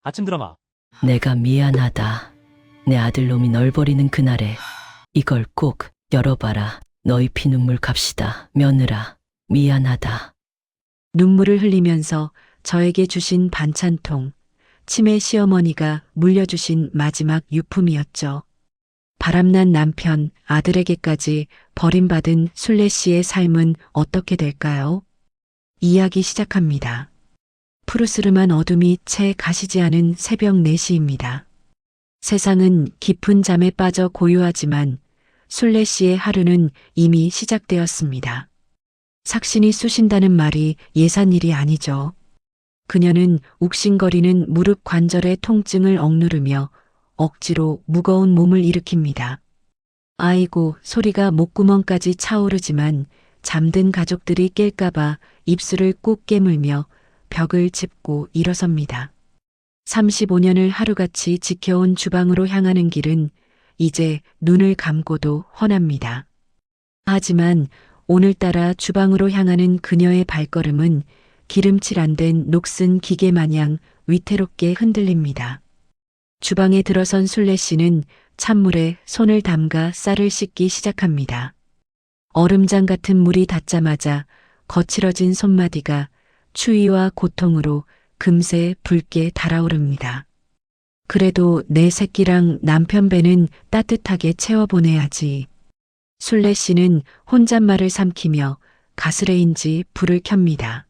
아침 드라마. 내가 미안하다. 내 아들놈이 널 버리는 그날에 이걸 꼭 열어봐라. 너희 피눈물 값이다. 며느라, 미안하다. 눈물을 흘리면서 저에게 주신 반찬통, 치매 시어머니가 물려주신 마지막 유품이었죠. 바람난 남편, 아들에게까지 버림받은 순례 씨의 삶은 어떻게 될까요? 이야기 시작합니다. 푸르스름한 어둠이 채 가시지 않은 새벽 4시입니다. 세상은 깊은 잠에 빠져 고요하지만 순례 씨의 하루는 이미 시작되었습니다. 삭신이 쑤신다는 말이 예산일이 아니죠. 그녀는 욱신거리는 무릎 관절의 통증을 억누르며 억지로 무거운 몸을 일으킵니다. 아이고, 소리가 목구멍까지 차오르지만 잠든 가족들이 깰까봐 입술을 꾹 깨물며 벽을 짚고 일어섭니다. 35년을 하루같이 지켜온 주방으로 향하는 길은 이제 눈을 감고도 훤합니다. 하지만 오늘따라 주방으로 향하는 그녀의 발걸음은 기름칠 안 된 녹슨 기계 마냥 위태롭게 흔들립니다. 주방에 들어선 순례 씨는 찬물에 손을 담가 쌀을 씻기 시작합니다. 얼음장 같은 물이 닿자마자 거칠어진 손마디가 추위와 고통으로 금세 붉게 달아오릅니다. 그래도 내 새끼랑 남편 배는 따뜻하게 채워보내야지. 순례 씨는 혼잣말을 삼키며 가스레인지 불을 켭니다.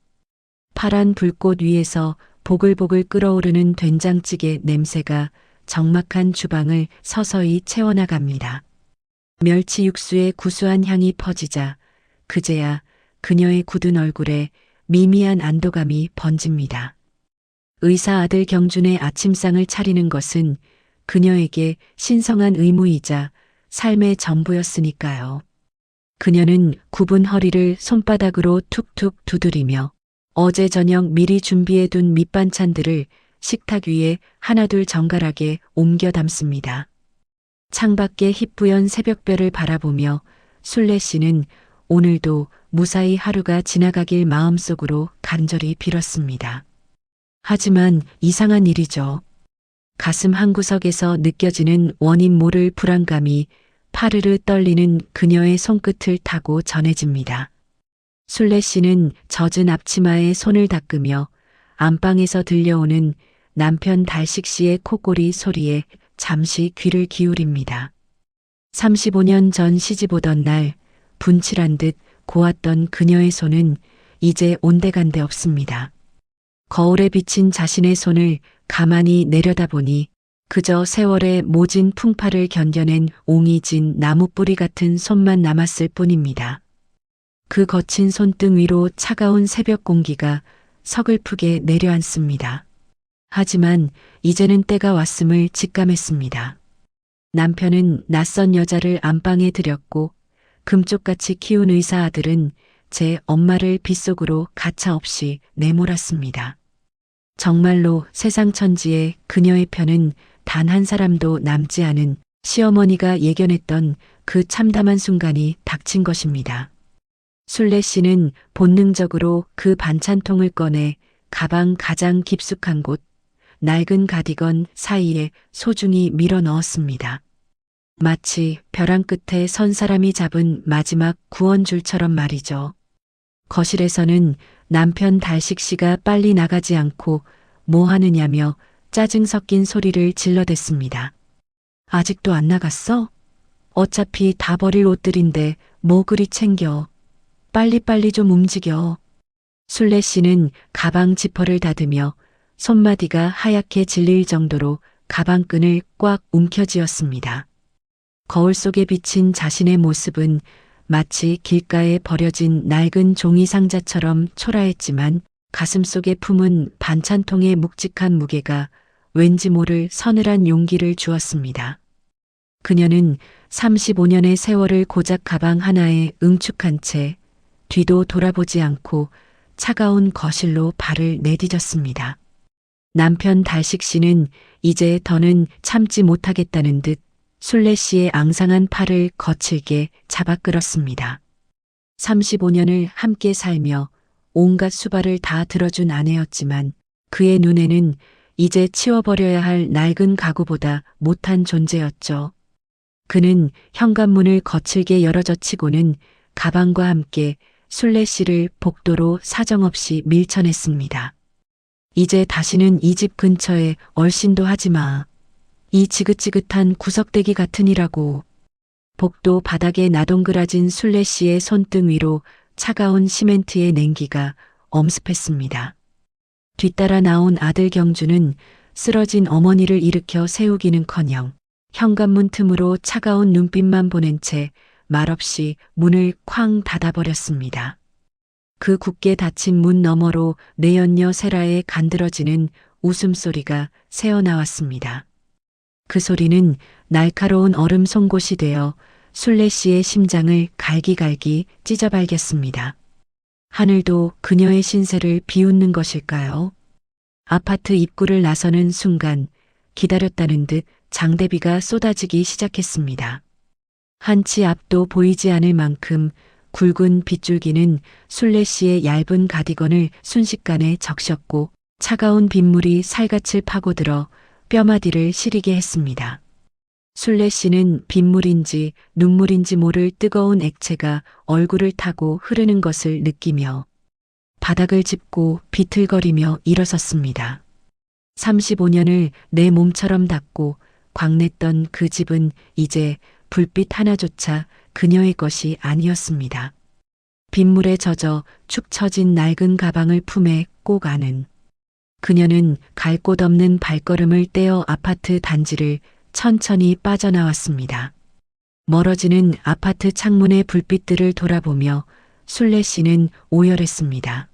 파란 불꽃 위에서 보글보글 끓어오르는 된장찌개 냄새가 적막한 주방을 서서히 채워나갑니다. 멸치 육수의 구수한 향이 퍼지자 그제야 그녀의 굳은 얼굴에 미미한 안도감이 번집니다. 의사 아들 경준의 아침상을 차리는 것은 그녀에게 신성한 의무이자 삶의 전부였으니까요. 그녀는 굽은 허리를 손바닥으로 툭툭 두드리며 어제 저녁 미리 준비해둔 밑반찬들을 식탁 위에 하나둘 정갈하게 옮겨 담습니다. 창밖의 희뿌연 새벽별을 바라보며 순례 씨는 오늘도 무사히 하루가 지나가길 마음속으로 간절히 빌었습니다. 하지만 이상한 일이죠. 가슴 한구석에서 느껴지는 원인 모를 불안감이 파르르 떨리는 그녀의 손끝을 타고 전해집니다. 순례 씨는 젖은 앞치마에 손을 닦으며 안방에서 들려오는 남편 달식 씨의 코골이 소리에 잠시 귀를 기울입니다. 35년 전 시집 오던 날 분칠한 듯 고왔던 그녀의 손은 이제 온데간데 없습니다. 거울에 비친 자신의 손을 가만히 내려다보니 그저 세월의 모진 풍파를 견뎌낸 옹이진 나무뿌리 같은 손만 남았을 뿐입니다. 그 거친 손등 위로 차가운 새벽 공기가 서글프게 내려앉습니다. 하지만 이제는 때가 왔음을 직감했습니다. 남편은 낯선 여자를 안방에 들였고 금쪽같이 키운 의사 아들은 제 엄마를 빗속으로 가차없이 내몰았습니다. 정말로 세상 천지에 그녀의 편은 단 한 사람도 남지 않은 시어머니가 예견했던 그 참담한 순간이 닥친 것입니다. 순례 씨는 본능적으로 그 반찬통을 꺼내 가방 가장 깊숙한 곳, 낡은 가디건 사이에 소중히 밀어 넣었습니다. 마치 벼랑 끝에 선 사람이 잡은 마지막 구원줄처럼 말이죠. 거실에서는 남편 달식 씨가 빨리 나가지 않고 뭐 하느냐며 짜증 섞인 소리를 질러댔습니다. 아직도 안 나갔어? 어차피 다 버릴 옷들인데 뭐 그리 챙겨. 빨리빨리 좀 움직여. 순례 씨는 가방 지퍼를 닫으며 손마디가 하얗게 질릴 정도로 가방끈을 꽉 움켜쥐었습니다. 거울 속에 비친 자신의 모습은 마치 길가에 버려진 낡은 종이 상자처럼 초라했지만 가슴속에 품은 반찬통의 묵직한 무게가 왠지 모를 서늘한 용기를 주었습니다. 그녀는 35년의 세월을 고작 가방 하나에 응축한 채 뒤도 돌아보지 않고 차가운 거실로 발을 내디뎠습니다. 남편 달식 씨는 이제 더는 참지 못하겠다는 듯 순례 씨의 앙상한 팔을 거칠게 잡아 끌었습니다. 35년을 함께 살며 온갖 수발을 다 들어준 아내였지만 그의 눈에는 이제 치워버려야 할 낡은 가구보다 못한 존재였죠. 그는 현관문을 거칠게 열어젖히고는 가방과 함께 순례 씨를 복도로 사정없이 밀쳐냈습니다. 이제 다시는 이 집 근처에 얼씬도 하지 마. 이 지긋지긋한 구석대기 같으니라고. 복도 바닥에 나동그라진 순례 씨의 손등 위로 차가운 시멘트의 냉기가 엄습했습니다. 뒤따라 나온 아들 경주는 쓰러진 어머니를 일으켜 세우기는커녕 현관문 틈으로 차가운 눈빛만 보낸 채 말없이 문을 쾅 닫아버렸습니다. 그 굳게 닫힌 문 너머로 내연녀 세라의 간드러지는 웃음소리가 새어나왔습니다. 그 소리는 날카로운 얼음 송곳이 되어 순례 씨의 심장을 갈기갈기 찢어발겼습니다. 하늘도 그녀의 신세를 비웃는 것일까요? 아파트 입구를 나서는 순간 기다렸다는 듯 장대비가 쏟아지기 시작했습니다. 한치 앞도 보이지 않을 만큼 굵은 빗줄기는 순례 씨의 얇은 가디건을 순식간에 적셨고 차가운 빗물이 살갗을 파고들어 뼈마디를 시리게 했습니다. 순례 씨는 빗물인지 눈물인지 모를 뜨거운 액체가 얼굴을 타고 흐르는 것을 느끼며 바닥을 짚고 비틀거리며 일어섰습니다. 35년을 내 몸처럼 닦고 광냈던 그 집은 이제 불빛 하나조차 그녀의 것이 아니었습니다. 빗물에 젖어 축 처진 낡은 가방을 품에 꼭 안은 그녀는 갈 곳 없는 발걸음을 떼어 아파트 단지를 천천히 빠져나왔습니다. 멀어지는 아파트 창문의 불빛들을 돌아보며 순례 씨는 오열했습니다.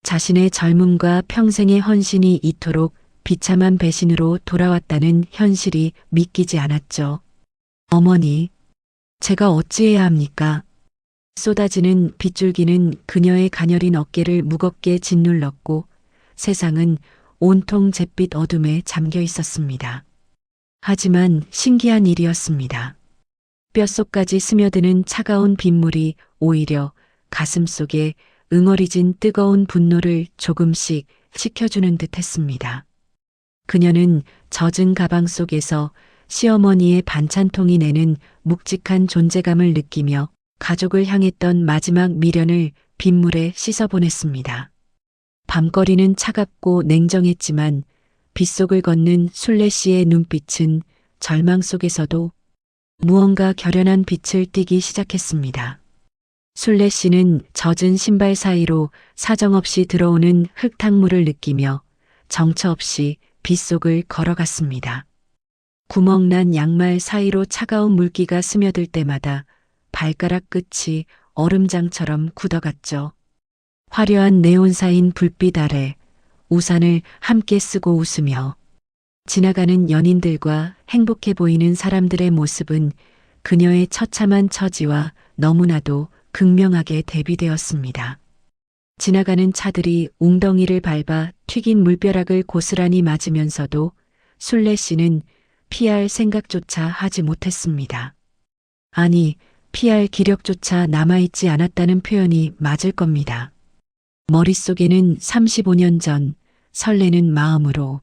자신의 젊음과 평생의 헌신이 이토록 비참한 배신으로 돌아왔다는 현실이 믿기지 않았죠. 어머니, 제가 어찌해야 합니까? 쏟아지는 빗줄기는 그녀의 가녀린 어깨를 무겁게 짓눌렀고 세상은 온통 잿빛 어둠에 잠겨 있었습니다. 하지만 신기한 일이었습니다. 뼛속까지 스며드는 차가운 빗물이 오히려 가슴 속에 응어리진 뜨거운 분노를 조금씩 식혀주는 듯 했습니다. 그녀는 젖은 가방 속에서 시어머니의 반찬통이 내는 묵직한 존재감을 느끼며 가족을 향했던 마지막 미련을 빗물에 씻어보냈습니다. 밤거리는 차갑고 냉정했지만 빗속을 걷는 순례 씨의 눈빛은 절망 속에서도 무언가 결연한 빛을 띠기 시작했습니다. 순례 씨는 젖은 신발 사이로 사정없이 들어오는 흙탕물을 느끼며 정처 없이 빗속을 걸어갔습니다. 구멍난 양말 사이로 차가운 물기가 스며들 때마다 발가락 끝이 얼음장처럼 굳어갔죠. 화려한 네온사인 불빛 아래 우산을 함께 쓰고 웃으며 지나가는 연인들과 행복해 보이는 사람들의 모습은 그녀의 처참한 처지와 너무나도 극명하게 대비되었습니다. 지나가는 차들이 웅덩이를 밟아 튀긴 물벼락을 고스란히 맞으면서도 순례 씨는 피할 생각조차 하지 못했습니다. 아니, 피할 기력조차 남아있지 않았다는 표현이 맞을 겁니다. 머릿속에는 35년 전 설레는 마음으로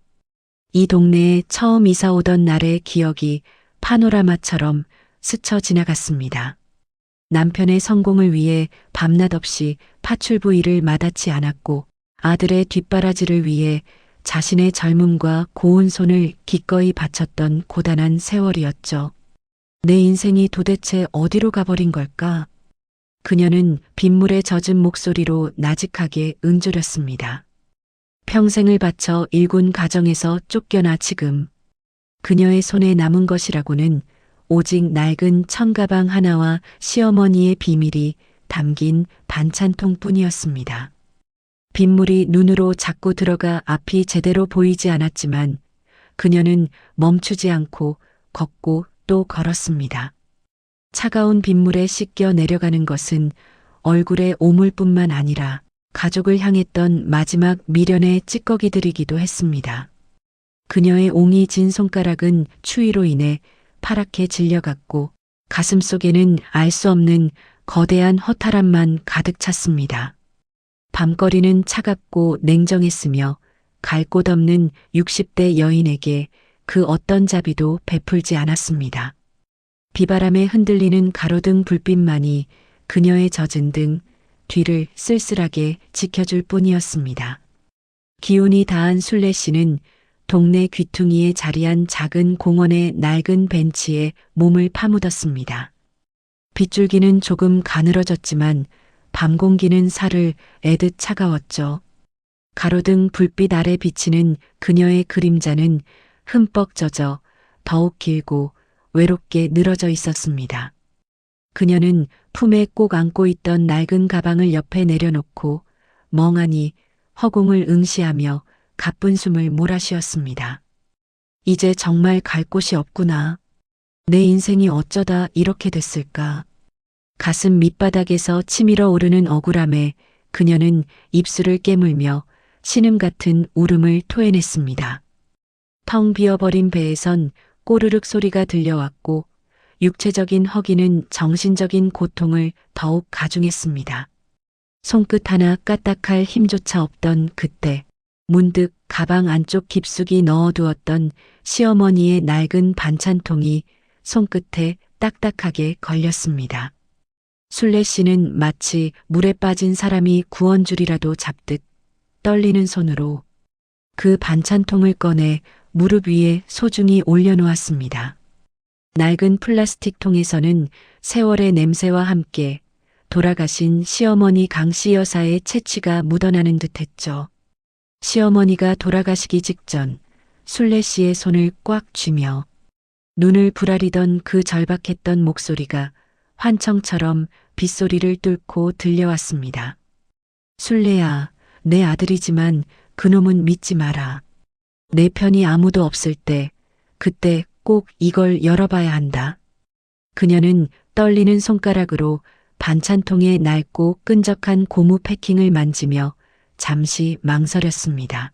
이 동네에 처음 이사 오던 날의 기억이 파노라마처럼 스쳐 지나갔습니다. 남편의 성공을 위해 밤낮 없이 파출부 일을 마다치 않았고 아들의 뒷바라지를 위해 자신의 젊음과 고운 손을 기꺼이 바쳤던 고단한 세월이었죠. 내 인생이 도대체 어디로 가버린 걸까? 그녀는 빗물에 젖은 목소리로 나직하게 응조렸습니다. 평생을 바쳐 일군 가정에서 쫓겨나 지금 그녀의 손에 남은 것이라고는 오직 낡은 청가방 하나와 시어머니의 비밀이 담긴 반찬통뿐이었습니다. 빗물이 눈으로 자꾸 들어가 앞이 제대로 보이지 않았지만 그녀는 멈추지 않고 걷고 또 걸었습니다. 차가운 빗물에 씻겨 내려가는 것은 얼굴의 오물뿐만 아니라 가족을 향했던 마지막 미련의 찌꺼기들이기도 했습니다. 그녀의 옹이 진 손가락은 추위로 인해 파랗게 질려갔고 가슴 속에는 알 수 없는 거대한 허탈함만 가득 찼습니다. 밤거리는 차갑고 냉정했으며 갈 곳 없는 60대 여인에게 그 어떤 자비도 베풀지 않았습니다. 비바람에 흔들리는 가로등 불빛만이 그녀의 젖은 등 뒤를 쓸쓸하게 지켜줄 뿐이었습니다. 기운이 다한 순례 씨는 동네 귀퉁이에 자리한 작은 공원의 낡은 벤치에 몸을 파묻었습니다. 빗줄기는 조금 가늘어졌지만 밤 공기는 살을 애듯 차가웠죠. 가로등 불빛 아래 비치는 그녀의 그림자는 흠뻑 젖어 더욱 길고 외롭게 늘어져 있었습니다. 그녀는 품에 꼭 안고 있던 낡은 가방을 옆에 내려놓고 멍하니 허공을 응시하며 가쁜 숨을 몰아쉬었습니다. 이제 정말 갈 곳이 없구나. 내 인생이 어쩌다 이렇게 됐을까. 가슴 밑바닥에서 치밀어 오르는 억울함에 그녀는 입술을 깨물며 신음 같은 울음을 토해냈습니다. 텅 비어버린 배에선 꼬르륵 소리가 들려왔고 육체적인 허기는 정신적인 고통을 더욱 가중했습니다. 손끝 하나 까딱할 힘조차 없던 그때 문득 가방 안쪽 깊숙이 넣어두었던 시어머니의 낡은 반찬통이 손끝에 딱딱하게 걸렸습니다. 순례 씨는 마치 물에 빠진 사람이 구원줄이라도 잡듯 떨리는 손으로 그 반찬통을 꺼내 무릎 위에 소중히 올려놓았습니다. 낡은 플라스틱 통에서는 세월의 냄새와 함께 돌아가신 시어머니 강씨 여사의 채취가 묻어나는 듯했죠. 시어머니가 돌아가시기 직전 순례 씨의 손을 꽉 쥐며 눈을 부라리던 그 절박했던 목소리가 환청처럼 빗소리를 뚫고 들려왔습니다. 순례야, 내 아들이지만 그놈은 믿지 마라. 내 편이 아무도 없을 때, 그때 꼭 이걸 열어봐야 한다. 그녀는 떨리는 손가락으로 반찬통의 낡고 끈적한 고무 패킹을 만지며 잠시 망설였습니다.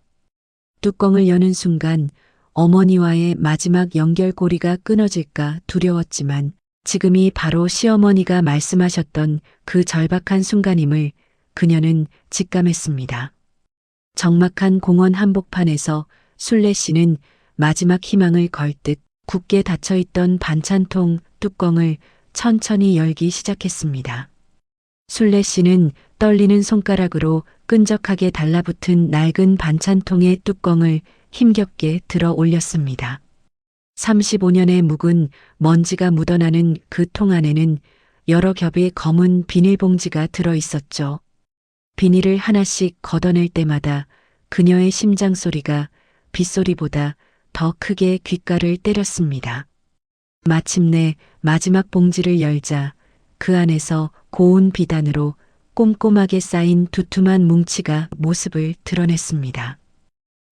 뚜껑을 여는 순간 어머니와의 마지막 연결고리가 끊어질까 두려웠지만 지금이 바로 시어머니가 말씀하셨던 그 절박한 순간임을 그녀는 직감했습니다. 적막한 공원 한복판에서 순례 씨는 마지막 희망을 걸 듯 굳게 닫혀있던 반찬통 뚜껑을 천천히 열기 시작했습니다. 순례 씨는 떨리는 손가락으로 끈적하게 달라붙은 낡은 반찬통의 뚜껑을 힘겹게 들어 올렸습니다. 35년의 묵은 먼지가 묻어나는 그 통 안에는 여러 겹의 검은 비닐봉지가 들어 있었죠. 비닐을 하나씩 걷어낼 때마다 그녀의 심장 소리가 빗소리보다 더 크게 귓가를 때렸습니다. 마침내 마지막 봉지를 열자 그 안에서 고운 비단으로 꼼꼼하게 쌓인 두툼한 뭉치가 모습을 드러냈습니다.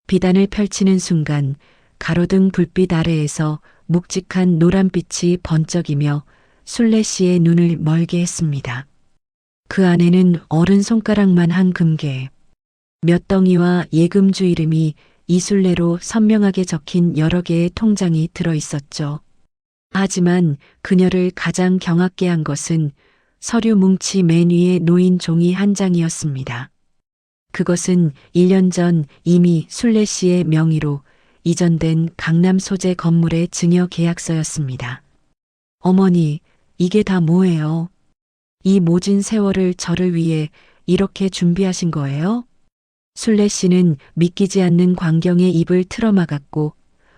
비단을 펼치는 순간 가로등 불빛 아래에서 묵직한 노란빛이 번쩍이며 순례 씨의 눈을 멀게 했습니다. 그 안에는 어른 손가락만 한 금괴, 몇 덩이와 예금주 이름이 이순례로 선명하게 적힌 여러 개의 통장이 들어 있었죠. 하지만 그녀를 가장 경악게 한 것은 서류 뭉치 맨 위에 놓인 종이 한 장이었습니다. 그것은 1년 전 이미 순례 씨의 명의로 이전된 강남 소재 건물의 증여 계약서였습니다. 어머니, 이게 다 뭐예요? 이 모진 세월을 저를 위해 이렇게 준비하신 거예요? 순례 씨는 믿기지 않는 광경에 입을 틀어막았고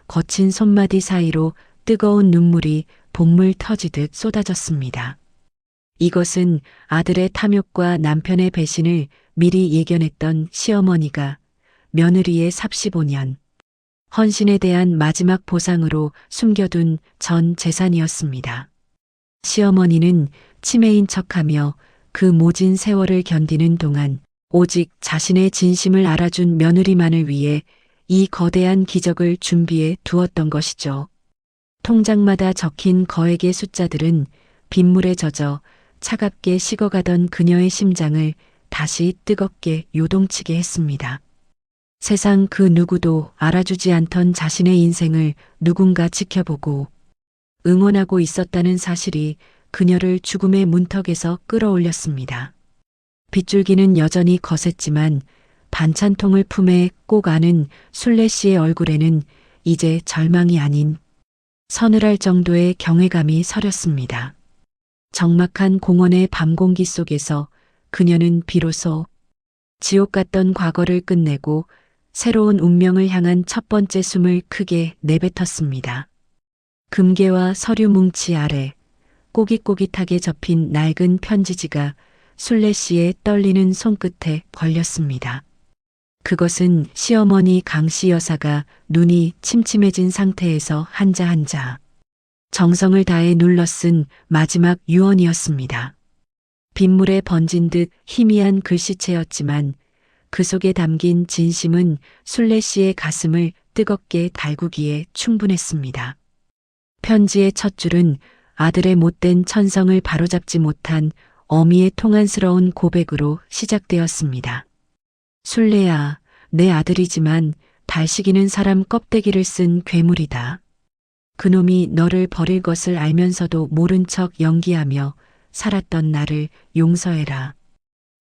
거친 손마디 사이로 뜨거운 눈물이 복물 터지듯 쏟아졌습니다. 이것은 아들의 탐욕과 남편의 배신을 미리 예견했던 시어머니가 며느리의 삽시보년, 헌신에 대한 마지막 보상으로 숨겨둔 전 재산이었습니다. 시어머니는 치매인 척하며 그 모진 세월을 견디는 동안 오직 자신의 진심을 알아준 며느리만을 위해 이 거대한 기적을 준비해 두었던 것이죠. 통장마다 적힌 거액의 숫자들은 빗물에 젖어 차갑게 식어가던 그녀의 심장을 다시 뜨겁게 요동치게 했습니다. 세상 그 누구도 알아주지 않던 자신의 인생을 누군가 지켜보고 응원하고 있었다는 사실이 그녀를 죽음의 문턱에서 끌어올렸습니다. 빗줄기는 여전히 거셌지만 반찬통을 품에 꼭 안은 순례 씨의 얼굴에는 이제 절망이 아닌 서늘할 정도의 경외감이 서렸습니다. 적막한 공원의 밤 공기 속에서 그녀는 비로소 지옥 같던 과거를 끝내고 새로운 운명을 향한 첫 번째 숨을 크게 내뱉었습니다. 금괴와 서류 뭉치 아래 꼬깃꼬깃하게 접힌 낡은 편지지가 순례 씨의 떨리는 손끝에 걸렸습니다. 그것은 시어머니 강씨 여사가 눈이 침침해진 상태에서 한자 한자 정성을 다해 눌러 쓴 마지막 유언이었습니다. 빗물에 번진 듯 희미한 글씨체였지만 그 속에 담긴 진심은 순례 씨의 가슴을 뜨겁게 달구기에 충분했습니다. 편지의 첫 줄은 아들의 못된 천성을 바로잡지 못한 어미의 통안스러운 고백으로 시작되었습니다. 순례야, 내 아들이지만 달시기는 사람 껍데기를 쓴 괴물이다. 그놈이 너를 버릴 것을 알면서도 모른 척 연기하며 살았던 나를 용서해라.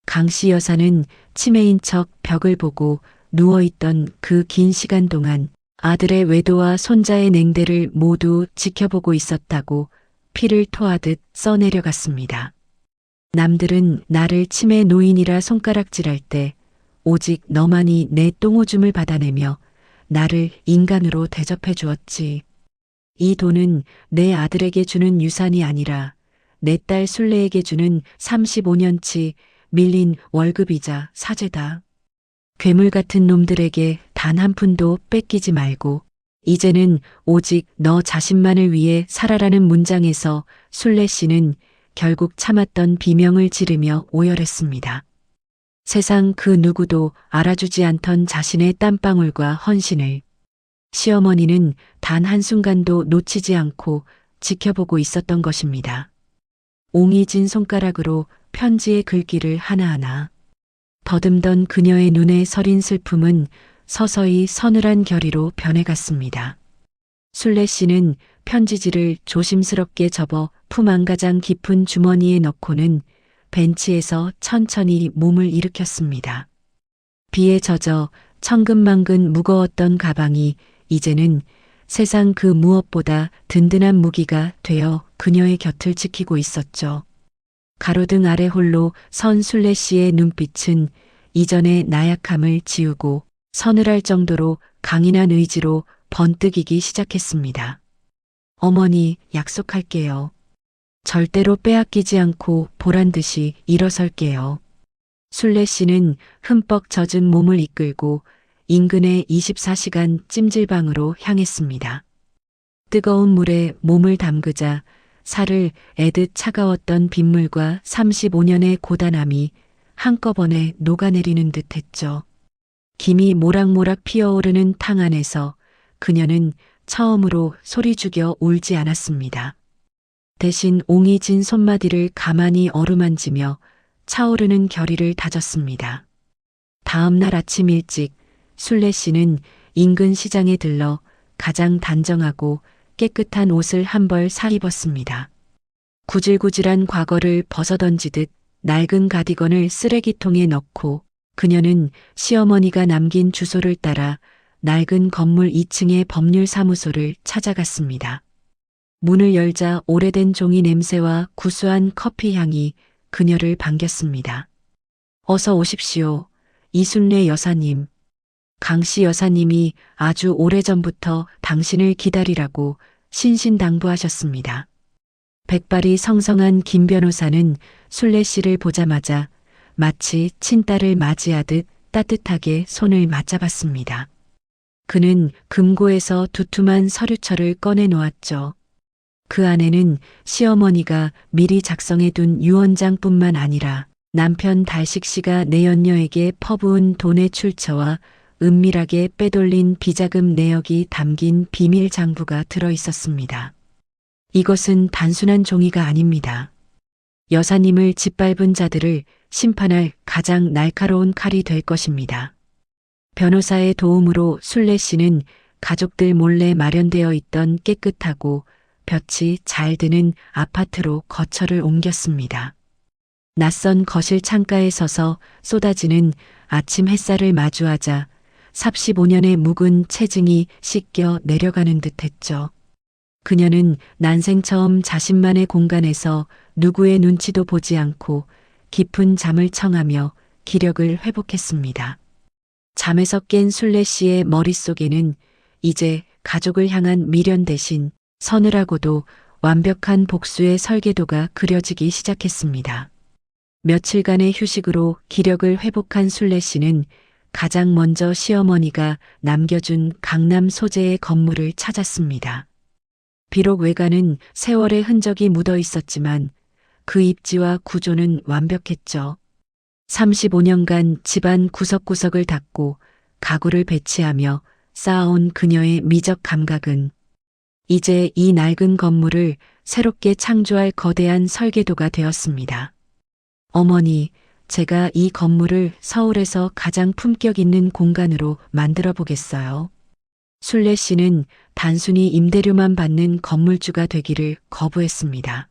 강씨 여사는 치매인 척 벽을 보고 누워있던 그 긴 시간 동안 아들의 외도와 손자의 냉대를 모두 지켜보고 있었다고 피를 토하듯 써내려갔습니다. 남들은 나를 치매 노인이라 손가락질할 때 오직 너만이 내 똥오줌을 받아내며 나를 인간으로 대접해 주었지. 이 돈은 내 아들에게 주는 유산이 아니라 내 딸 순례에게 주는 35년치 밀린 월급이자 사죄다. 괴물 같은 놈들에게 단 한 푼도 뺏기지 말고 이제는 오직 너 자신만을 위해 살아라는 문장에서 순례 씨는 결국 참았던 비명을 지르며 오열했습니다. 세상 그 누구도 알아주지 않던 자신의 땀방울과 헌신을 시어머니는 단 한순간도 놓치지 않고 지켜보고 있었던 것입니다. 옹이 진 손가락으로 편지의 글귀를 하나하나 더듬던 그녀의 눈에 서린 슬픔은 서서히 서늘한 결의로 변해갔습니다. 순례 씨는 편지지를 조심스럽게 접어 품 안가장 깊은 주머니에 넣고는 벤치에서 천천히 몸을 일으켰습니다. 비에 젖어 천근만근 무거웠던 가방이 이제는 세상 그 무엇보다 든든한 무기가 되어 그녀의 곁을 지키고 있었죠. 가로등 아래 홀로 선 순례 씨의 눈빛은 이전의 나약함을 지우고 서늘할 정도로 강인한 의지로 번뜩이기 시작했습니다. 어머니, 약속할게요. 절대로 빼앗기지 않고 보란 듯이 일어설게요. 순례 씨는 흠뻑 젖은 몸을 이끌고 인근의 24시간 찜질방으로 향했습니다. 뜨거운 물에 몸을 담그자 살을 애듯 차가웠던 빗물과 35년의 고단함이 한꺼번에 녹아내리는 듯 했죠. 김이 모락모락 피어오르는 탕 안에서 그녀는 처음으로 소리 죽여 울지 않았습니다. 대신 옹이 진 손마디를 가만히 어루만지며 차오르는 결의를 다졌습니다. 다음 날 아침 일찍 순례 씨는 인근 시장에 들러 가장 단정하고 깨끗한 옷을 한 벌 사입었습니다. 구질구질한 과거를 벗어던지듯 낡은 가디건을 쓰레기통에 넣고 그녀는 시어머니가 남긴 주소를 따라 낡은 건물 2층의 법률사무소를 찾아갔습니다. 문을 열자 오래된 종이 냄새와 구수한 커피 향이 그녀를 반겼습니다. 어서 오십시오. 이순례 여사님. 강씨 여사님이 아주 오래전부터 당신을 기다리라고 신신당부하셨습니다. 백발이 성성한 김 변호사는 순례 씨를 보자마자 마치 친딸을 맞이하듯 따뜻하게 손을 맞잡았습니다. 그는 금고에서 두툼한 서류철을 꺼내 놓았죠. 그 안에는 시어머니가 미리 작성해둔 유언장뿐만 아니라 남편 달식 씨가 내연녀에게 퍼부은 돈의 출처와 은밀하게 빼돌린 비자금 내역이 담긴 비밀 장부가 들어 있었습니다. 이것은 단순한 종이가 아닙니다. 여사님을 짓밟은 자들을 심판할 가장 날카로운 칼이 될 것입니다. 변호사의 도움으로 순례 씨는 가족들 몰래 마련되어 있던 깨끗하고 볕이 잘 드는 아파트로 거처를 옮겼습니다. 낯선 거실 창가에 서서 쏟아지는 아침 햇살을 마주하자 45년의 묵은 체증이 씻겨 내려가는 듯했죠. 그녀는 난생 처음 자신만의 공간에서 누구의 눈치도 보지 않고 깊은 잠을 청하며 기력을 회복했습니다. 잠에서 깬 순례 씨의 머릿속에는 이제 가족을 향한 미련 대신 서늘하고도 완벽한 복수의 설계도가 그려지기 시작했습니다. 며칠간의 휴식으로 기력을 회복한 순례 씨는 가장 먼저 시어머니가 남겨준 강남 소재의 건물을 찾았습니다. 비록 외관은 세월의 흔적이 묻어 있었지만 그 입지와 구조는 완벽했죠. 35년간 집안 구석구석을 닦고 가구를 배치하며 쌓아온 그녀의 미적 감각은 이제 이 낡은 건물을 새롭게 창조할 거대한 설계도가 되었습니다. 어머니, 제가 이 건물을 서울에서 가장 품격 있는 공간으로 만들어 보겠어요. 순례 씨는 단순히 임대료만 받는 건물주가 되기를 거부했습니다.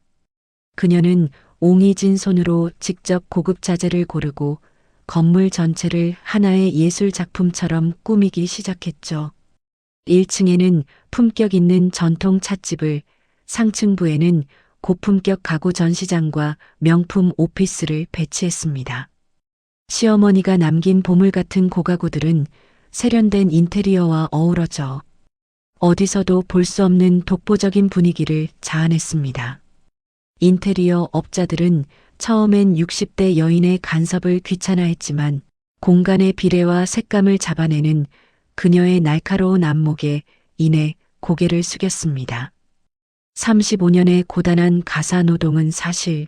그녀는 옹이진 손으로 직접 고급 자재를 고르고 건물 전체를 하나의 예술 작품처럼 꾸미기 시작했죠. 1층에는 품격 있는 전통 찻집을, 상층부에는 고품격 가구 전시장과 명품 오피스를 배치했습니다. 시어머니가 남긴 보물 같은 고가구들은 세련된 인테리어와 어우러져 어디서도 볼 수 없는 독보적인 분위기를 자아냈습니다. 인테리어 업자들은 처음엔 60대 여인의 간섭을 귀찮아했지만 공간의 비례와 색감을 잡아내는 그녀의 날카로운 안목에 인해 고개를 숙였습니다. 35년의 고단한 가사 노동은 사실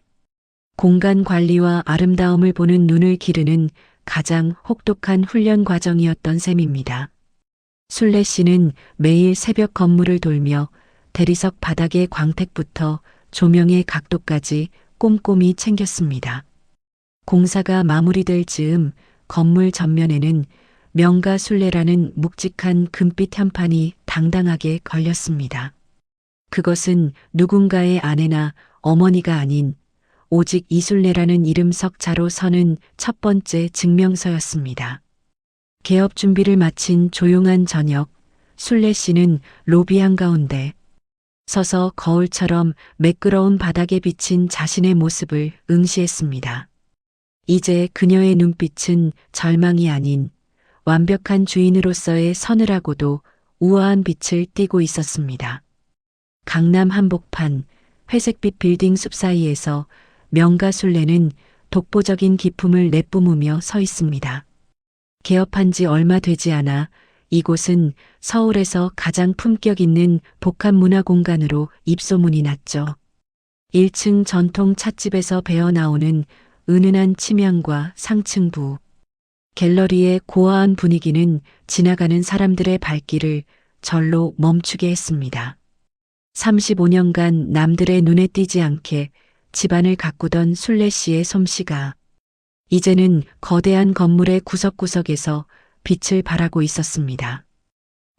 공간 관리와 아름다움을 보는 눈을 기르는 가장 혹독한 훈련 과정이었던 셈입니다. 순례 씨는 매일 새벽 건물을 돌며 대리석 바닥의 광택부터 조명의 각도까지 꼼꼼히 챙겼습니다. 공사가 마무리될 즈음 건물 전면에는 명가 순례라는 묵직한 금빛 현판이 당당하게 걸렸습니다. 그것은 누군가의 아내나 어머니가 아닌 오직 이순례라는 이름 석자로 서는 첫 번째 증명서였습니다. 개업 준비를 마친 조용한 저녁, 순례 씨는 로비 한가운데 서서 거울처럼 매끄러운 바닥에 비친 자신의 모습을 응시했습니다. 이제 그녀의 눈빛은 절망이 아닌 완벽한 주인으로서의 서늘하고도 우아한 빛을 띠고 있었습니다. 강남 한복판, 회색빛 빌딩 숲 사이에서 명가 순례는 독보적인 기품을 내뿜으며 서 있습니다. 개업한 지 얼마 되지 않아 이곳은 서울에서 가장 품격 있는 복합 문화 공간으로 입소문이 났죠. 1층 전통 찻집에서 배어나오는 은은한 침향과 상층부, 갤러리의 고아한 분위기는 지나가는 사람들의 발길을 절로 멈추게 했습니다. 35년간 남들의 눈에 띄지 않게 집안을 가꾸던 순례 씨의 솜씨가 이제는 거대한 건물의 구석구석에서 빛을 발하고 있었습니다.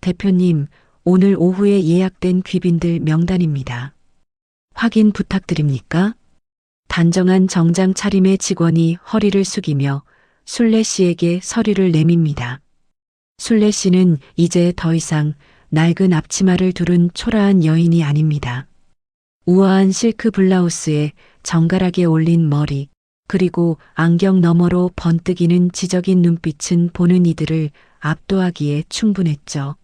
대표님, 오늘 오후에 예약된 귀빈들 명단입니다. 확인 부탁드립니까? 단정한 정장 차림의 직원이 허리를 숙이며 순례 씨에게 서류를 내밉니다. 순례 씨는 이제 더 이상 낡은 앞치마를 두른 초라한 여인이 아닙니다. 우아한 실크 블라우스에 정갈하게 올린 머리, 그리고 안경 너머로 번뜩이는 지적인 눈빛은 보는 이들을 압도하기에 충분했죠.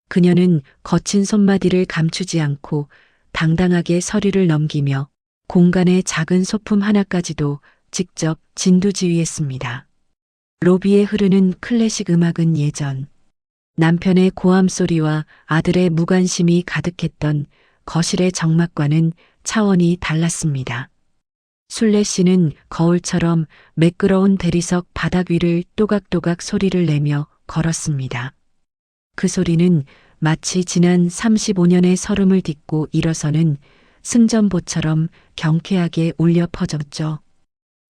그녀는 거친 손마디를 감추지 않고 당당하게 서류를 넘기며 공간의 작은 소품 하나까지도 직접 진두지휘했습니다. 로비에 흐르는 클래식 음악은 예전 남편의 고함 소리와 아들의 무관심이 가득했던 거실의 정막과는 차원이 달랐습니다. 순례 씨는 거울처럼 매끄러운 대리석 바닥 위를 또각또각 소리를 내며 걸었습니다. 그 소리는 마치 지난 35년의 서름을 딛고 일어서는 승전보처럼 경쾌하게 울려 퍼졌죠.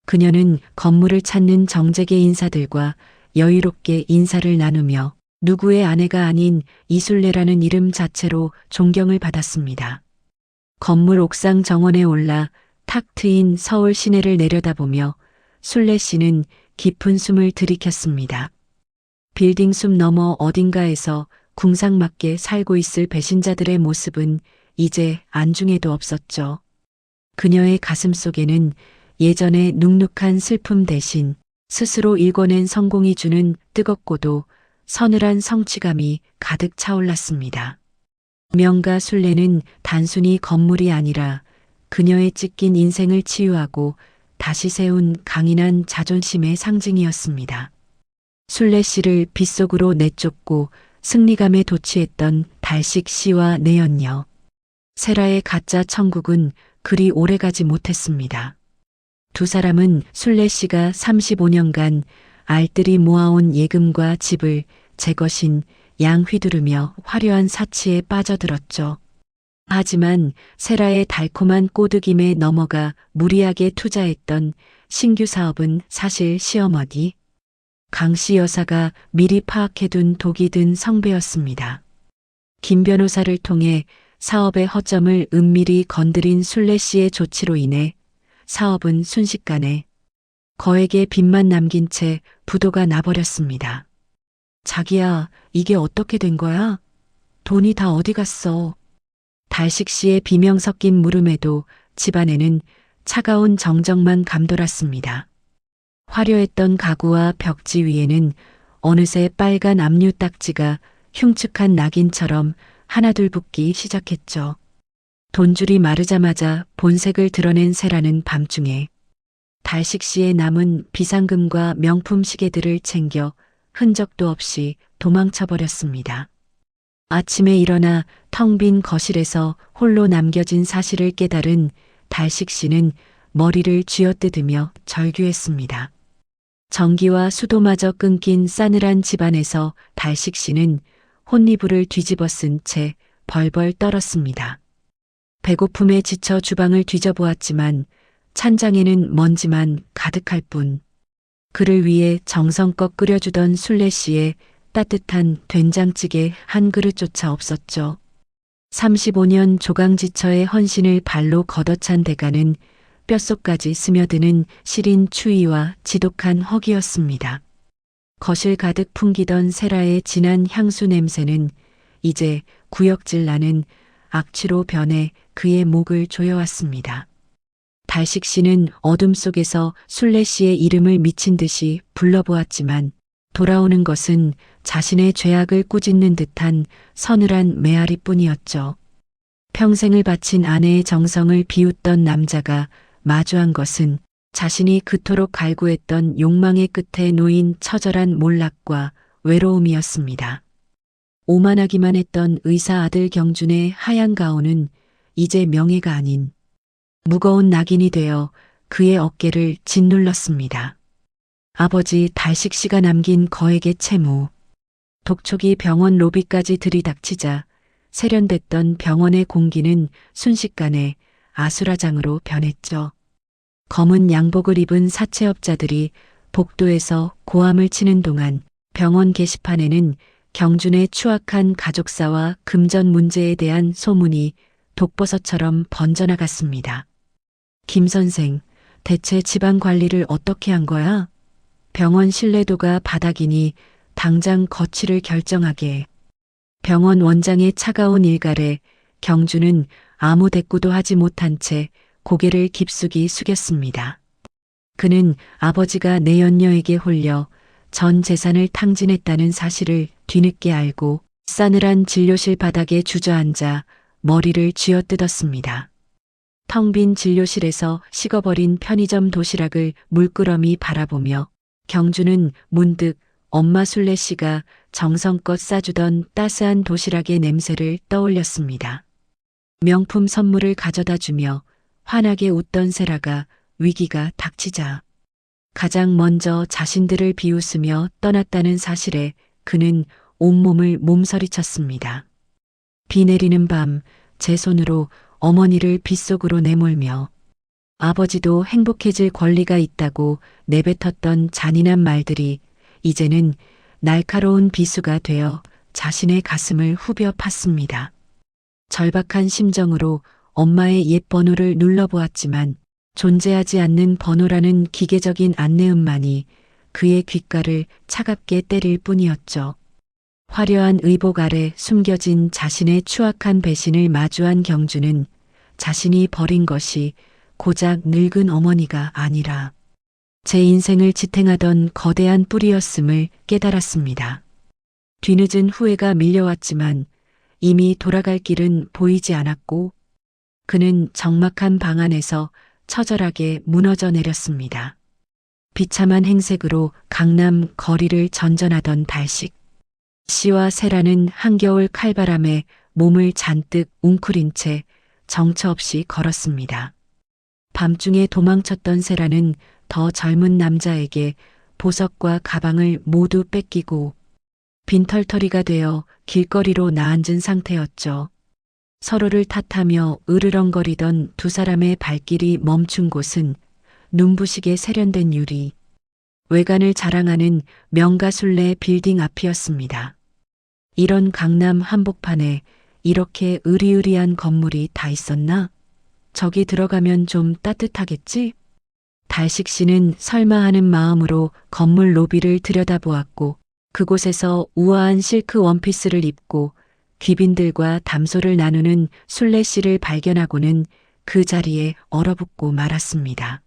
그녀는 건물을 찾는 정재계 인사들과 여유롭게 인사를 나누며 누구의 아내가 아닌 이순례라는 이름 자체로 존경을 받았습니다. 건물 옥상 정원에 올라 탁 트인 서울 시내를 내려다보며 순례 씨는 깊은 숨을 들이켰습니다. 빌딩 숲 너머 어딘가에서 궁상맞게 살고 있을 배신자들의 모습은 이제 안중에도 없었죠. 그녀의 가슴 속에는 예전의 눅눅한 슬픔 대신 스스로 일궈낸 성공이 주는 뜨겁고도 서늘한 성취감이 가득 차올랐습니다. 명가 순례는 단순히 건물이 아니라 그녀의 찢긴 인생을 치유하고 다시 세운 강인한 자존심의 상징이었습니다. 순례 씨를 빗속으로 내쫓고 승리감에 도취했던 달식 씨와 내연녀. 세라의 가짜 천국은 그리 오래가지 못했습니다. 두 사람은 순례 씨가 35년간 알뜰히 모아온 예금과 집을 제 것인 양 휘두르며 화려한 사치에 빠져들었죠. 하지만 세라의 달콤한 꼬드김에 넘어가 무리하게 투자했던 신규 사업은 사실 시어머니 강씨 여사가 미리 파악해둔 독이 든 성배였습니다. 김 변호사를 통해 사업의 허점을 은밀히 건드린 순례 씨의 조치로 인해 사업은 순식간에 거액의 빚만 남긴 채 부도가 나버렸습니다. 자기야, 이게 어떻게 된 거야? 돈이 다 어디 갔어? 달식 씨의 비명 섞인 물음에도 집안에는 차가운 정적만 감돌았습니다. 화려했던 가구와 벽지 위에는 어느새 빨간 압류 딱지가 흉측한 낙인처럼 하나둘 붙기 시작했죠. 돈줄이 마르자마자 본색을 드러낸 세라는 밤중에 달식 씨의 남은 비상금과 명품 시계들을 챙겨 흔적도 없이 도망쳐버렸습니다. 아침에 일어나 텅 빈 거실에서 홀로 남겨진 사실을 깨달은 달식 씨는 머리를 쥐어뜯으며 절규했습니다. 전기와 수도마저 끊긴 싸늘한 집안에서 달식 씨는 혼이불을 뒤집어 쓴 채 벌벌 떨었습니다. 배고픔에 지쳐 주방을 뒤져보았지만 찬장에는 먼지만 가득할 뿐. 그를 위해 정성껏 끓여주던 순례 씨의 따뜻한 된장찌개 한 그릇조차 없었죠. 35년 조강지처의 헌신을 발로 걷어찬 대가는 뼛속까지 스며드는 시린 추위와 지독한 허기였습니다. 거실 가득 풍기던 세라의 진한 향수 냄새는 이제 구역질 나는 악취로 변해 그의 목을 조여왔습니다. 달식 씨는 어둠 속에서 순례 씨의 이름을 미친 듯이 불러보았지만 돌아오는 것은 자신의 죄악을 꾸짖는 듯한 서늘한 메아리뿐이었죠. 평생을 바친 아내의 정성을 비웃던 남자가 마주한 것은 자신이 그토록 갈구했던 욕망의 끝에 놓인 처절한 몰락과 외로움이었습니다. 오만하기만 했던 의사 아들 경준의 하얀 가온은 이제 명예가 아닌 무거운 낙인이 되어 그의 어깨를 짓눌렀습니다. 아버지 달식 씨가 남긴 거액의 채무. 독촉이 병원 로비까지 들이닥치자 세련됐던 병원의 공기는 순식간에 아수라장으로 변했죠. 검은 양복을 입은 사채업자들이 복도에서 고함을 치는 동안 병원 게시판에는 경준의 추악한 가족사와 금전 문제에 대한 소문이 독버섯처럼 번져나갔습니다. 김 선생, 대체 집안 관리를 어떻게 한 거야? 병원 신뢰도가 바닥이니 당장 거취를 결정하게. 병원 원장의 차가운 일갈에 경주는 아무 대꾸도 하지 못한 채 고개를 깊숙이 숙였습니다. 그는 아버지가 내연녀에게 홀려 전 재산을 탕진했다는 사실을 뒤늦게 알고 싸늘한 진료실 바닥에 주저앉아 머리를 쥐어뜯었습니다. 텅 빈 진료실에서 식어버린 편의점 도시락을 물끄러미 바라보며 경주는 문득 엄마 순례 씨가 정성껏 싸주던 따스한 도시락의 냄새를 떠올렸습니다. 명품 선물을 가져다 주며 환하게 웃던 세라가 위기가 닥치자 가장 먼저 자신들을 비웃으며 떠났다는 사실에 그는 온몸을 몸서리쳤습니다. 비 내리는 밤 제 손으로 어머니를 빗속으로 내몰며 아버지도 행복해질 권리가 있다고 내뱉었던 잔인한 말들이 이제는 날카로운 비수가 되어 자신의 가슴을 후벼 팠습니다. 절박한 심정으로 엄마의 옛 번호를 눌러보았지만 존재하지 않는 번호라는 기계적인 안내음만이 그의 귓가를 차갑게 때릴 뿐이었죠. 화려한 의복 아래 숨겨진 자신의 추악한 배신을 마주한 경주는 자신이 버린 것이 고작 늙은 어머니가 아니라 제 인생을 지탱하던 거대한 뿌리였음을 깨달았습니다. 뒤늦은 후회가 밀려왔지만 이미 돌아갈 길은 보이지 않았고 그는 적막한 방 안에서 처절하게 무너져 내렸습니다. 비참한 행색으로 강남 거리를 전전하던 달식 씨와 세라는 한겨울 칼바람에 몸을 잔뜩 웅크린 채 정처 없이 걸었습니다. 밤중에 도망쳤던 세라는 더 젊은 남자에게 보석과 가방을 모두 뺏기고 빈털터리가 되어 길거리로 나앉은 상태였죠. 서로를 탓하며 으르렁거리던 두 사람의 발길이 멈춘 곳은 눈부시게 세련된 유리, 외관을 자랑하는 명가술래 빌딩 앞이었습니다. 이런 강남 한복판에 이렇게 으리으리한 건물이 다 있었나? 저기 들어가면 좀 따뜻하겠지? 달식 씨는 설마 하는 마음으로 건물 로비를 들여다보았고 그곳에서 우아한 실크 원피스를 입고 귀빈들과 담소를 나누는 술래 씨를 발견하고는 그 자리에 얼어붙고 말았습니다.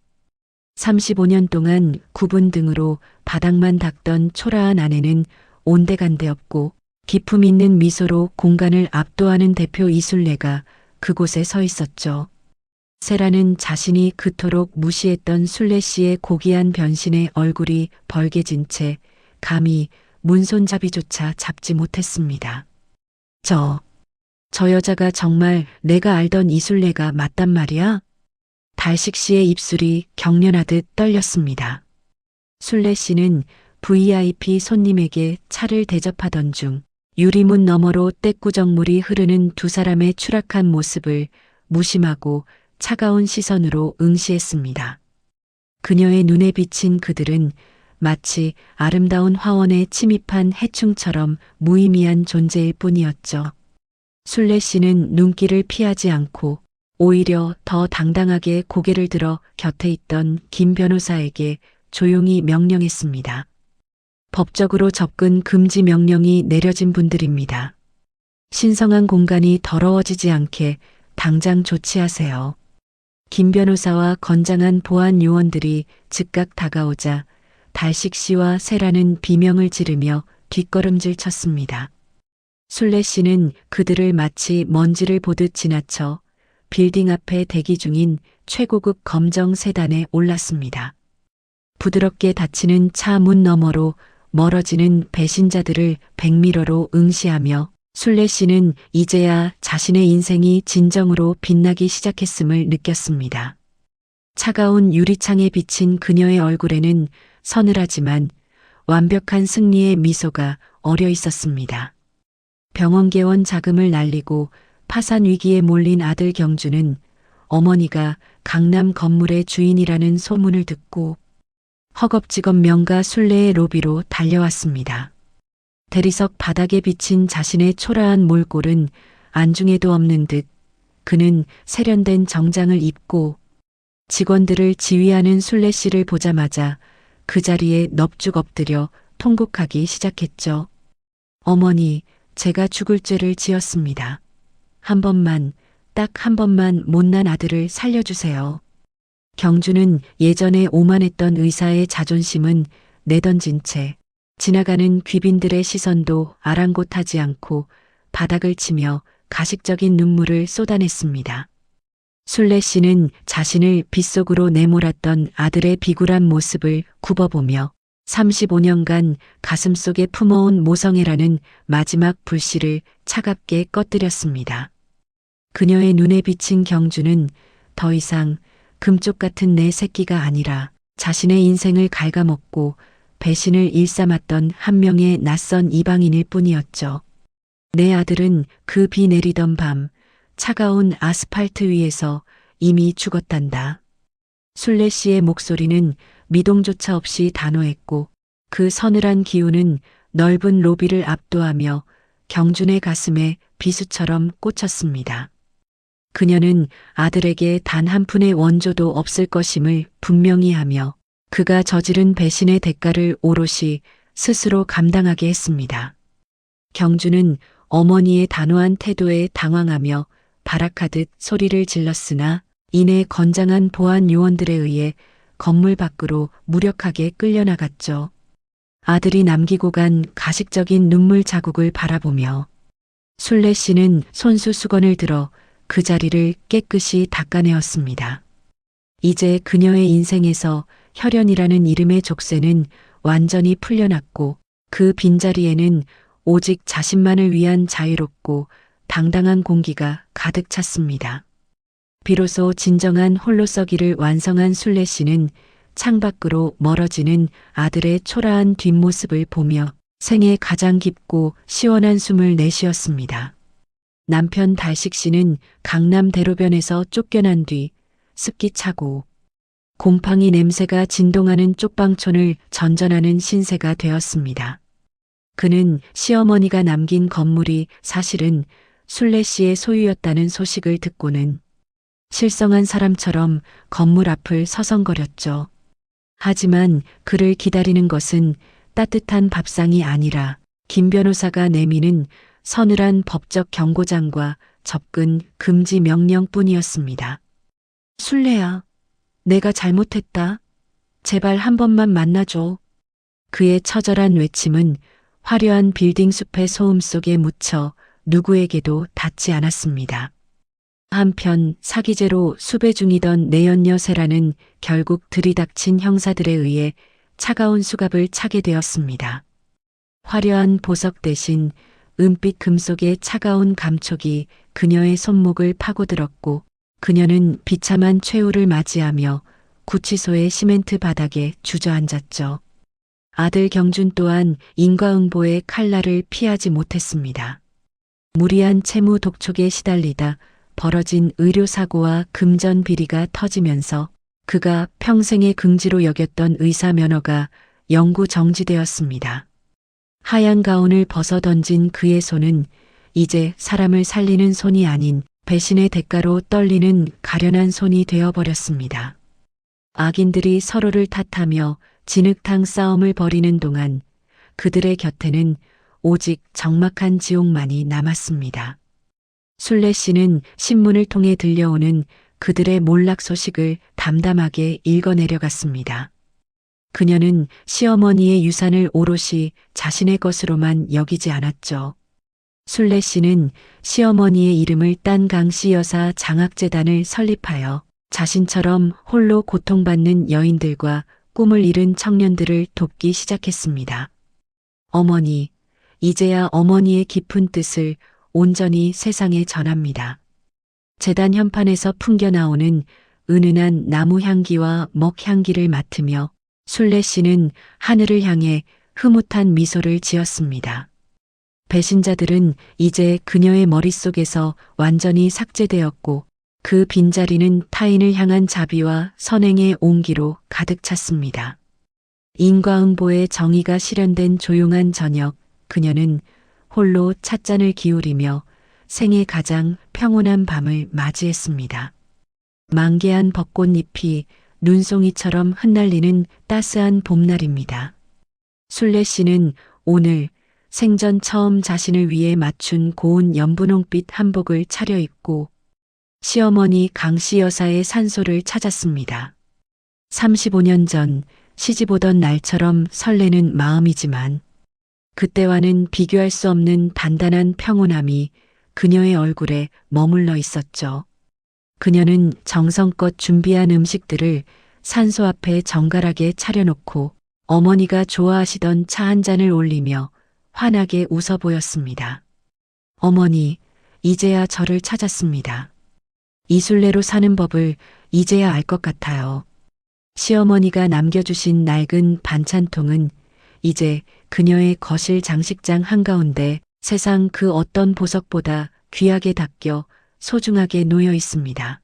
35년 동안 구분 등으로 바닥만 닦던 초라한 아내는 온데간데 없고 기품 있는 미소로 공간을 압도하는 대표 이술래가 그곳에 서 있었죠. 세라는 자신이 그토록 무시했던 술래 씨의 고귀한 변신에 얼굴이 벌개진 채 감히 문손잡이조차 잡지 못했습니다. 저 여자가 정말 내가 알던 이술래가 맞단 말이야? 달식 씨의 입술이 경련하듯 떨렸습니다. 술래 씨는 VIP 손님에게 차를 대접하던 중 유리문 너머로 떼꾸정물이 흐르는 두 사람의 추락한 모습을 무심하고 차가운 시선으로 응시했습니다. 그녀의 눈에 비친 그들은 마치 아름다운 화원에 침입한 해충처럼 무의미한 존재일 뿐이었죠. 술래 씨는 눈길을 피하지 않고 오히려 더 당당하게 고개를 들어 곁에 있던 김 변호사에게 조용히 명령했습니다. 법적으로 접근 금지 명령이 내려진 분들입니다. 신성한 공간이 더러워지지 않게 당장 조치하세요. 김 변호사와 건장한 보안 요원들이 즉각 다가오자 달식 씨와 세라는 비명을 지르며 뒷걸음질 쳤습니다. 술래 씨는 그들을 마치 먼지를 보듯 지나쳐 빌딩 앞에 대기 중인 최고급 검정 세단에 올랐습니다. 부드럽게 닫히는 차 문 너머로 멀어지는 배신자들을 백미러로 응시하며 술래 씨는 이제야 자신의 인생이 진정으로 빛나기 시작했음을 느꼈습니다. 차가운 유리창에 비친 그녀의 얼굴에는 서늘하지만 완벽한 승리의 미소가 어려 있었습니다. 병원개원 자금을 날리고 파산 위기에 몰린 아들 경주는 어머니가 강남 건물의 주인이라는 소문을 듣고 허겁지겁 명가 술래의 로비로 달려왔습니다. 대리석 바닥에 비친 자신의 초라한 몰골은 안중에도 없는 듯 그는 세련된 정장을 입고 직원들을 지휘하는 술래 씨를 보자마자 그 자리에 넙죽 엎드려 통곡하기 시작했죠. 어머니, 제가 죽을 죄를 지었습니다. 한 번만, 딱 한 번만 못난 아들을 살려주세요. 경주는 예전에 오만했던 의사의 자존심은 내던진 채 지나가는 귀빈들의 시선도 아랑곳하지 않고 바닥을 치며 가식적인 눈물을 쏟아냈습니다. 술래 씨는 자신을 빗속으로 내몰았던 아들의 비굴한 모습을 굽어보며 35년간 가슴속에 품어온 모성애라는 마지막 불씨를 차갑게 꺼뜨렸습니다. 그녀의 눈에 비친 경주는 더 이상 금쪽 같은 내 새끼가 아니라 자신의 인생을 갉아먹고 배신을 일삼았던 한 명의 낯선 이방인일 뿐이었죠. 내 아들은 그 비 내리던 밤 차가운 아스팔트 위에서 이미 죽었단다. 술래 씨의 목소리는 미동조차 없이 단호했고 그 서늘한 기운은 넓은 로비를 압도하며 경준의 가슴에 비수처럼 꽂혔습니다. 그녀는 아들에게 단 한 푼의 원조도 없을 것임을 분명히 하며 그가 저지른 배신의 대가를 오롯이 스스로 감당하게 했습니다. 경주는 어머니의 단호한 태도에 당황하며 발악하듯 소리를 질렀으나 이내 건장한 보안 요원들에 의해 건물 밖으로 무력하게 끌려나갔죠. 아들이 남기고 간 가식적인 눈물 자국을 바라보며 순례 씨는 손수 수건을 들어 그 자리를 깨끗이 닦아내었습니다. 이제 그녀의 인생에서 혈연이라는 이름의 족쇄는 완전히 풀려났고 그 빈자리에는 오직 자신만을 위한 자유롭고 당당한 공기가 가득 찼습니다. 비로소 진정한 홀로서기를 완성한 순례 씨는 창밖으로 멀어지는 아들의 초라한 뒷모습을 보며 생애 가장 깊고 시원한 숨을 내쉬었습니다. 남편 달식 씨는 강남 대로변에서 쫓겨난 뒤 습기 차고 곰팡이 냄새가 진동하는 쪽방촌을 전전하는 신세가 되었습니다. 그는 시어머니가 남긴 건물이 사실은 순례 씨의 소유였다는 소식을 듣고는 실성한 사람처럼 건물 앞을 서성거렸죠. 하지만 그를 기다리는 것은 따뜻한 밥상이 아니라 김 변호사가 내미는 서늘한 법적 경고장과 접근 금지 명령뿐이었습니다. 순례야, 내가 잘못했다. 제발 한 번만 만나줘. 그의 처절한 외침은 화려한 빌딩 숲의 소음 속에 묻혀 누구에게도 닿지 않았습니다. 한편 사기죄로 수배 중이던 내연녀 세라는 결국 들이닥친 형사들에 의해 차가운 수갑을 차게 되었습니다. 화려한 보석 대신 은빛 금속의 차가운 감촉이 그녀의 손목을 파고들었고 그녀는 비참한 최후를 맞이하며 구치소의 시멘트 바닥에 주저앉았죠. 아들 경준 또한 인과응보의 칼날을 피하지 못했습니다. 무리한 채무 독촉에 시달리다 벌어진 의료사고와 금전 비리가 터지면서 그가 평생의 긍지로 여겼던 의사 면허가 영구 정지되었습니다. 하얀 가운을 벗어던진 그의 손은 이제 사람을 살리는 손이 아닌 배신의 대가로 떨리는 가련한 손이 되어버렸습니다. 악인들이 서로를 탓하며 진흙탕 싸움을 벌이는 동안 그들의 곁에는 오직 적막한 지옥만이 남았습니다. 순례 씨는 신문을 통해 들려오는 그들의 몰락 소식을 담담하게 읽어내려갔습니다. 그녀는 시어머니의 유산을 오롯이 자신의 것으로만 여기지 않았죠. 순례 씨는 시어머니의 이름을 딴 강씨 여사 장학재단을 설립하여 자신처럼 홀로 고통받는 여인들과 꿈을 잃은 청년들을 돕기 시작했습니다. 어머니, 이제야 어머니의 깊은 뜻을 온전히 세상에 전합니다. 재단 현판에서 풍겨나오는 은은한 나무 향기와 먹 향기를 맡으며 순례 씨는 하늘을 향해 흐뭇한 미소를 지었습니다. 배신자들은 이제 그녀의 머릿속에서 완전히 삭제되었고 그 빈자리는 타인을 향한 자비와 선행의 온기로 가득 찼습니다. 인과응보의 정의가 실현된 조용한 저녁, 그녀는 홀로 찻잔을 기울이며 생애 가장 평온한 밤을 맞이했습니다. 만개한 벚꽃잎이 눈송이처럼 흩날리는 따스한 봄날입니다. 순례 씨는 오늘 생전 처음 자신을 위해 맞춘 고운 연분홍빛 한복을 차려입고 시어머니 강씨 여사의 산소를 찾았습니다. 35년 전 시집 오던 날처럼 설레는 마음이지만 그때와는 비교할 수 없는 단단한 평온함이 그녀의 얼굴에 머물러 있었죠. 그녀는 정성껏 준비한 음식들을 산소 앞에 정갈하게 차려놓고 어머니가 좋아하시던 차 한 잔을 올리며 환하게 웃어 보였습니다. 어머니, 이제야 저를 찾았습니다. 이순례로 사는 법을 이제야 알 것 같아요. 시어머니가 남겨주신 낡은 반찬통은 이제 그녀의 거실 장식장 한가운데 세상 그 어떤 보석보다 귀하게 닦여 소중하게 놓여 있습니다.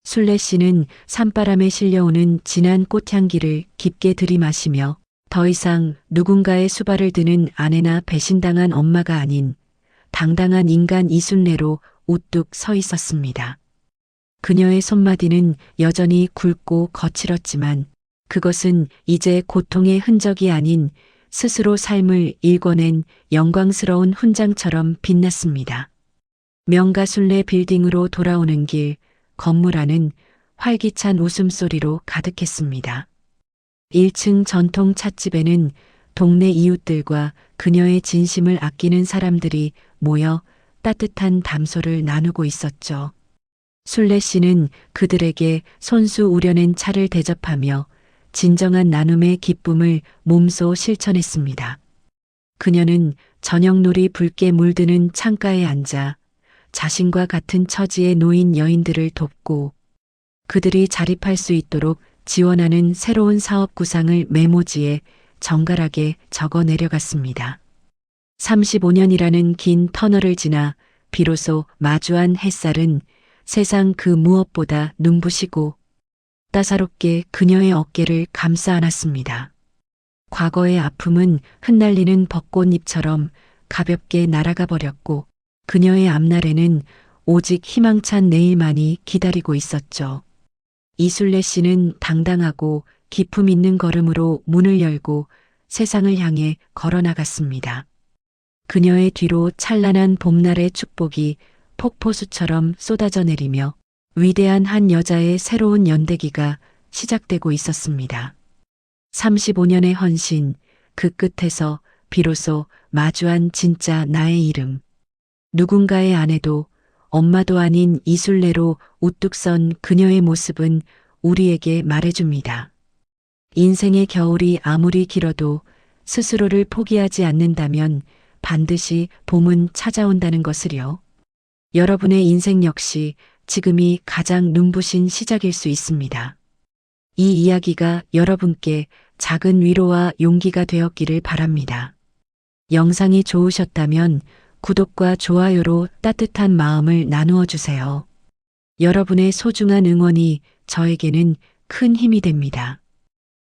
순례 씨는 산바람에 실려오는 진한 꽃향기를 깊게 들이마시며 더 이상 누군가의 수발을 드는 아내나 배신당한 엄마가 아닌 당당한 인간 이순례로 우뚝 서 있었습니다. 그녀의 손마디는 여전히 굵고 거칠었지만 그것은 이제 고통의 흔적이 아닌 스스로 삶을 일궈낸 영광스러운 훈장처럼 빛났습니다. 명가순례 빌딩으로 돌아오는 길, 건물 안은 활기찬 웃음소리로 가득했습니다. 1층 전통 찻집에는 동네 이웃들과 그녀의 진심을 아끼는 사람들이 모여 따뜻한 담소를 나누고 있었죠. 순례 씨는 그들에게 손수 우려낸 차를 대접하며 진정한 나눔의 기쁨을 몸소 실천했습니다. 그녀는 저녁놀이 붉게 물드는 창가에 앉아 자신과 같은 처지에 놓인 여인들을 돕고 그들이 자립할 수 있도록 지원하는 새로운 사업 구상을 메모지에 정갈하게 적어 내려갔습니다. 35년이라는 긴 터널을 지나 비로소 마주한 햇살은 세상 그 무엇보다 눈부시고 따사롭게 그녀의 어깨를 감싸 안았습니다. 과거의 아픔은 흩날리는 벚꽃잎처럼 가볍게 날아가 버렸고 그녀의 앞날에는 오직 희망찬 내일만이 기다리고 있었죠. 이순례 씨는 당당하고 기품 있는 걸음으로 문을 열고 세상을 향해 걸어나갔습니다. 그녀의 뒤로 찬란한 봄날의 축복이 폭포수처럼 쏟아져 내리며 위대한 한 여자의 새로운 연대기가 시작되고 있었습니다. 35년의 헌신, 그 끝에서 비로소 마주한 진짜 나의 이름. 누군가의 아내도 엄마도 아닌 이순례로 우뚝 선 그녀의 모습은 우리에게 말해줍니다. 인생의 겨울이 아무리 길어도 스스로를 포기하지 않는다면 반드시 봄은 찾아온다는 것을요. 여러분의 인생 역시 지금이 가장 눈부신 시작일 수 있습니다. 이 이야기가 여러분께 작은 위로와 용기가 되었기를 바랍니다. 영상이 좋으셨다면 구독과 좋아요로 따뜻한 마음을 나누어 주세요. 여러분의 소중한 응원이 저에게는 큰 힘이 됩니다.